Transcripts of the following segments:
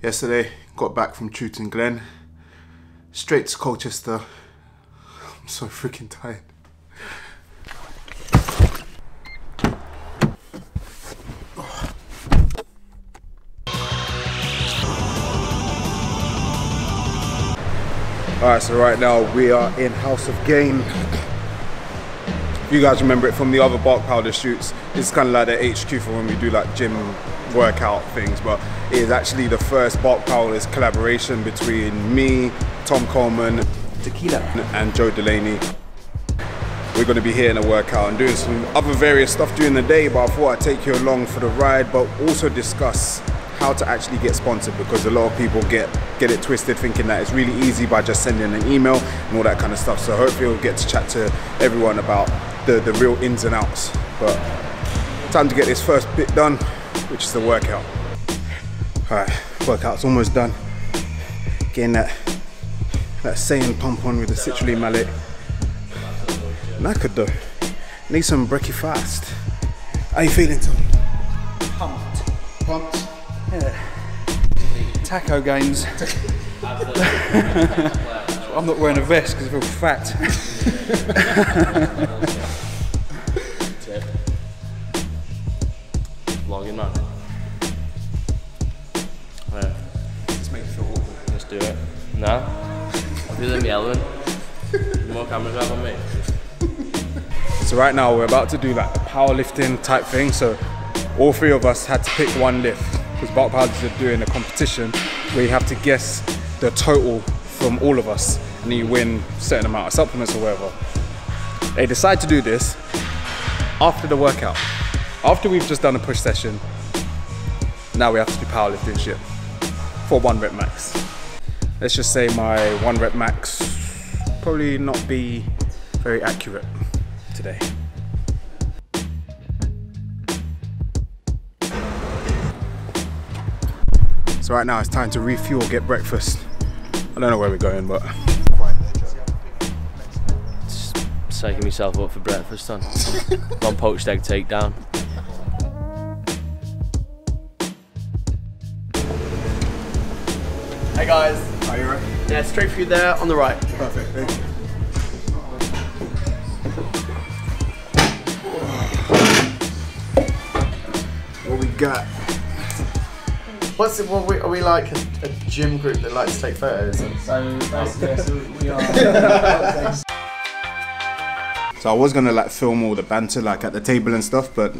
Yesterday, got back from Chewton Glen, straight to Colchester. I'm so freaking tired. Alright, so right now we are in House of Game. You guys remember it from the other Bulkpowders shoots. It's kind of like the HQ for when we do like gym workout things, but it is actually the first Bulkpowders collaboration between me, Tom Coleman, Tequila, and Joe Delaney. We're going to be here in a workout and doing some other various stuff during the day, but I thought I'd take you along for the ride, but also discuss how to actually get sponsored, because a lot of people get it twisted thinking that it's really easy by just sending an email and all that kind of stuff. So hopefully we'll get to chat to everyone about the real ins and outs. But time to get this first bit done, which is the workout. Alright, workout's almost done. Getting that Saiyan pump on with the citrulline mallet. Knackered though. Need some brekkie fast. How you feeling, Tom? Pumped. Pumped? Yeah. Taco gains. I'm not wearing a vest because I feel fat. Vlogging, man. Yeah. Just make it feel awkward. Let's do it. No? I'll do them yelling. More cameras grab on me. So right now we're about to do like a powerlifting type thing. So all three of us had to pick one lift, because Bulkpowders are doing a competition where you have to guess the total from all of us, and you win a certain amount of supplements or whatever. They decide to do this after the workout. After we've just done a push session, now we have to do powerlifting shit for 1 rep max. Let's just say my 1 rep max probably not be very accurate today. So right now it's time to refuel, get breakfast. I don't know where we're going, but Just psyching myself up for breakfast, son. One poached egg takedown. Hey guys. are you right? Yeah, straight for you there on the right. Perfect, thank you. What we got? Are we like a gym group that likes to take photos? So we are. So I was gonna like film all the banter like at the table and stuff, but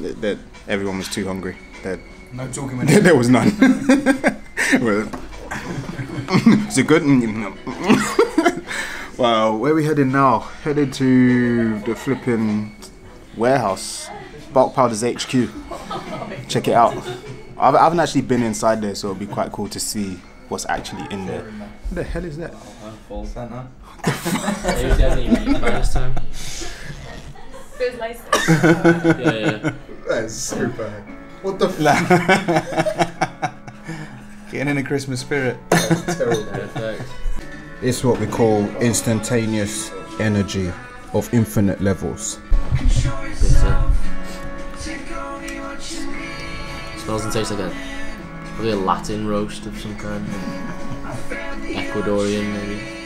everyone was too hungry. No talking There was none. Well, is it good? Well, where are we heading now? Headed to the flipping warehouse, Bulkpowders HQ. Check it out. I haven't actually been inside there, so it'll be quite cool to see what's actually in there. What the hell is that? Santa. Last time. Feels nice. Yeah. That is super. What the f? Getting in the Christmas spirit. That's terrible. Perfect. It's what we call instantaneous energy of infinite levels. Smells and tastes like probably a Latin roast of some kind. Ecuadorian maybe.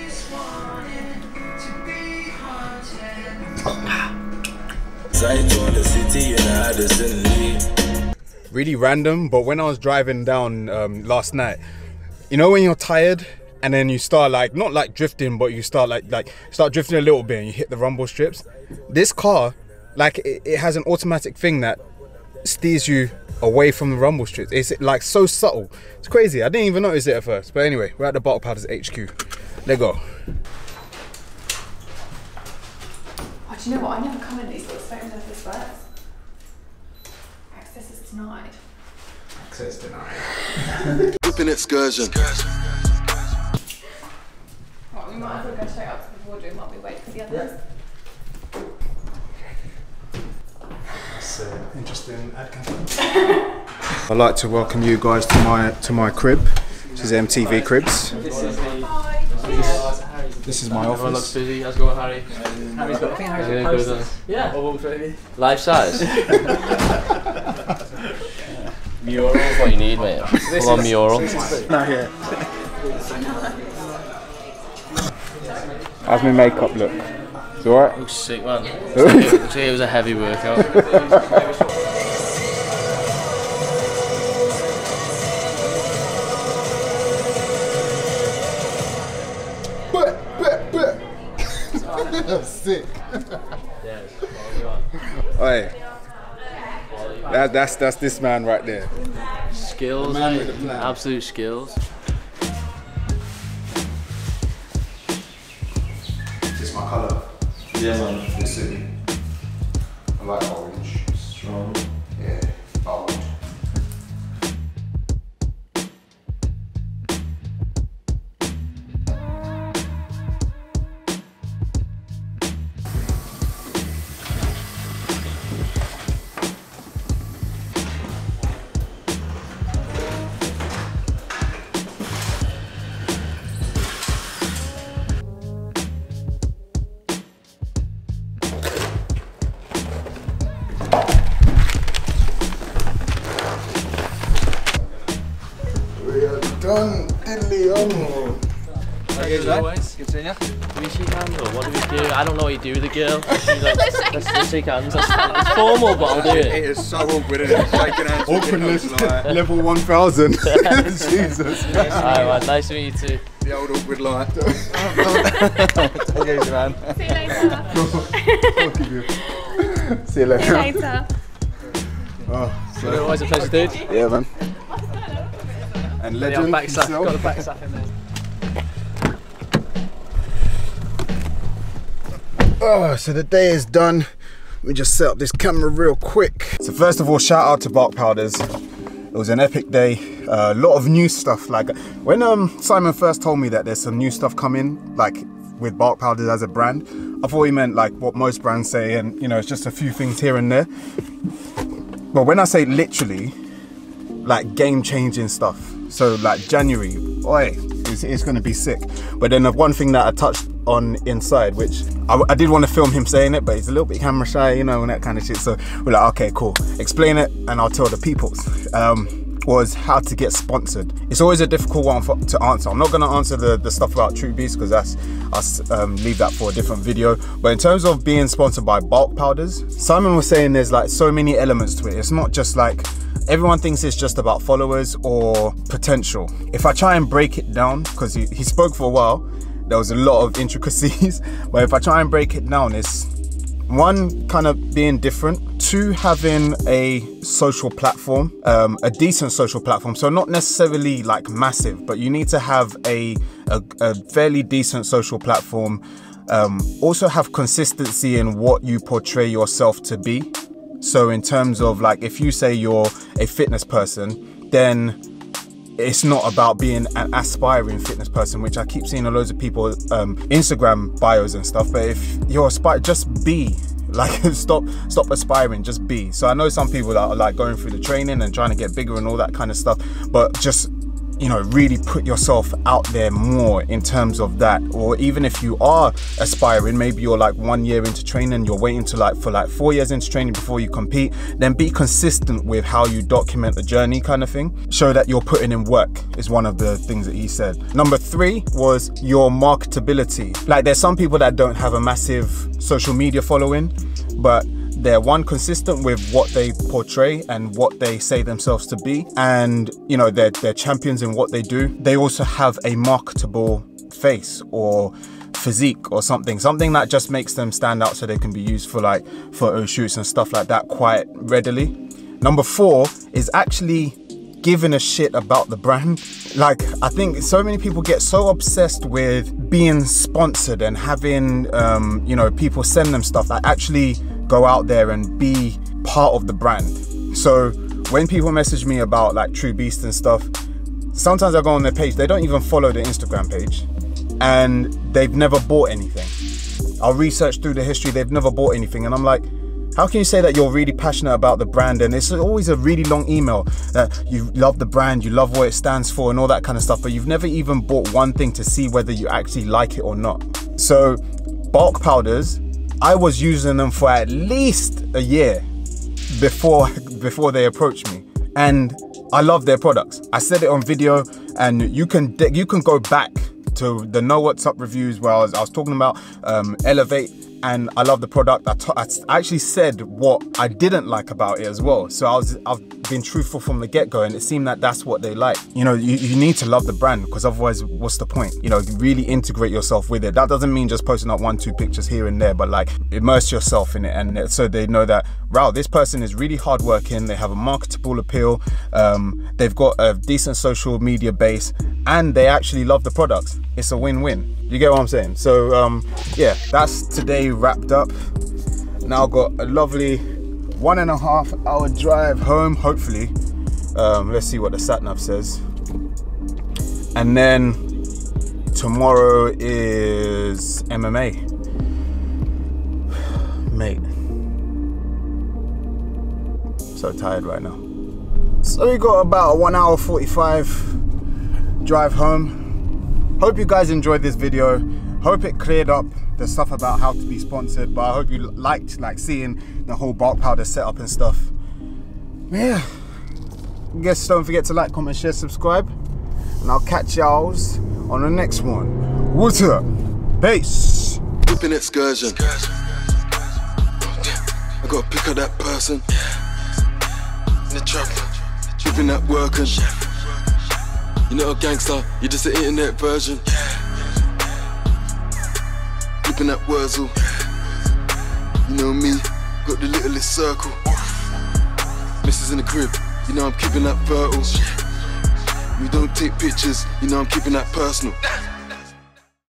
Really random, but when I was driving down last night, you know when you're tired and then you start like, not like drifting, but you start start drifting a little bit and you hit the rumble strips. This car, like it has an automatic thing that steers you away from the rumble strips. It's like so subtle. It's crazy. I didn't even notice it at first. But anyway, we're at the Bulkpowders HQ. Let's go. Oh, do you know what? I never come in these books. I don't know if this works. Access is denied. Access denied. Open excursion. Right, we might as well go straight up to the boardroom while we wait for the others. That's interesting ad campaign. I'd like to welcome you guys to my crib. This is MTV Cribs. This is my Everyone looks office. busy. How's it going, Harry? Harry's got, I think Harry's got posters. Yeah. Bubbles, maybe. Life size. Mural is what you need, mate. Full on mural. How's my makeup look? It's alright? Looks sick, man. Looks like it was a heavy workout. Sick. Oi. That's this man right there. Skills, Man with a plan. absolute skills. This is my colour. Yeah, man. This city. I like orange. Strong. Yeah, bold. Done, diddly on. Always. Good seeing you. Do we shake hands or what do we do? I don't know what you do with a girl. Let's shake hands. It's formal, but I'll do It it. is so awkward, isn't it? Shaking hands. with Awkwardness girls, like, level 1000. Jesus. Alright, man. Nice to meet you too. the old awkward light. Take it easy, man. See you later. See you later. See you later. Oh, Always a pleasure, dude. yeah, man. And Yeah, legend back slap. himself. Got the back slap in there. Oh, so the day is done. Let me just set up this camera real quick. So first of all, shout out to Bulkpowders. It was an epic day. A lot of new stuff. Like when Simon first told me that there's some new stuff coming, like with Bulkpowders as a brand, I thought he meant like what most brands say, and you know, it's just a few things here and there. But when I say literally, like game-changing stuff. So like January, oi, it's gonna be sick. But then the one thing that I touched on inside, which I did want to film him saying it, but he's a little bit camera shy, you know, and that kind of shit. So we're like, okay, cool, explain it and I'll tell the peoples. Was how to get sponsored. It's always a difficult one to answer. I'm not going to answer the stuff about True Beast because that's leave that for a different video. But in terms of being sponsored by Bulkpowders, Simon was saying there's like so many elements to it. It's not just like everyone thinks it's just about followers or potential. If I try and break it down, because he spoke for a while, there was a lot of intricacies, but if I try and break it down, it's one, kind of being different, two, having a social platform, a decent social platform, so not necessarily like massive, but you need to have a fairly decent social platform. Also have consistency in what you portray yourself to be. So in terms of like, if you say you're a fitness person, then it's not about being an aspiring fitness person, which I keep seeing a loads of people Instagram bios and stuff. But if you're aspiring, just be. Like, stop aspiring, just be. So I know some people that are like going through the training and trying to get bigger and all that kind of stuff, but just, you know, really put yourself out there more in terms of that. Or even if you are aspiring, maybe you're like 1 year into training, you're waiting to like for like 4 years into training before you compete, then be consistent with how you document the journey kind of thing. Show that you're putting in work is one of the things that he said. Number 3 was your marketability. Like, there's some people that don't have a massive social media following, but they're consistent with what they portray and what they say themselves to be, and you know, they're champions in what they do. They also have a marketable face or physique or something that just makes them stand out, so they can be used for like photo shoots and stuff like that quite readily. Number 4 is actually giving a shit about the brand. Like, I think so many people get so obsessed with being sponsored and having you know, people send them stuff, that actually go out there and be part of the brand. So when people message me about like True Beast and stuff, sometimes I go on their page, they don't even follow the Instagram page, and they've never bought anything. I'll research through the history, they've never bought anything, and I'm like, how can you say that you're really passionate about the brand? And it's always a really long email that you love the brand, you love what it stands for and all that kind of stuff, but you've never even bought one thing to see whether you actually like it or not. So Bulkpowders, I was using them for at least a year before they approached me. And I love their products. I said it on video, and you can go back to the No What's Up reviews where I was talking about Elevate, and I love the product. I actually said what I didn't like about it as well. So I've been truthful from the get-go, and it seemed that that's what they like. You know, you need to love the brand, because otherwise what's the point? You know, really integrate yourself with it. That doesn't mean just posting up 1-2 pictures here and there, but like immerse yourself in it, and so they know that, wow, this person is really hardworking, they have a marketable appeal, they've got a decent social media base, and they actually love the products. It's a win-win. You get what I'm saying? So yeah, that's today wrapped up. Now I've got a lovely 1.5 hour drive home, hopefully. Let's see what the sat-nav says. And then tomorrow is MMA. Mate, so tired right now. So we got about a 1 hour 45 drive home. Hope you guys enjoyed this video. Hope it cleared up the stuff about how to be sponsored, but I hope you liked like seeing the whole bulk powder setup and stuff. Yeah, I guess don't forget to like, comment, share, subscribe, and I'll catch y'alls on the next one. What's up? Peace. Whipping excursion. I gotta pick up that person in the trap, whipping that working. You're not a gangster, you're just an internet version. Flipping that Wurzel. You know me, got the littlest circle. Missus in the crib, you know I'm keeping that fertile. We don't take pictures, you know I'm keeping that personal.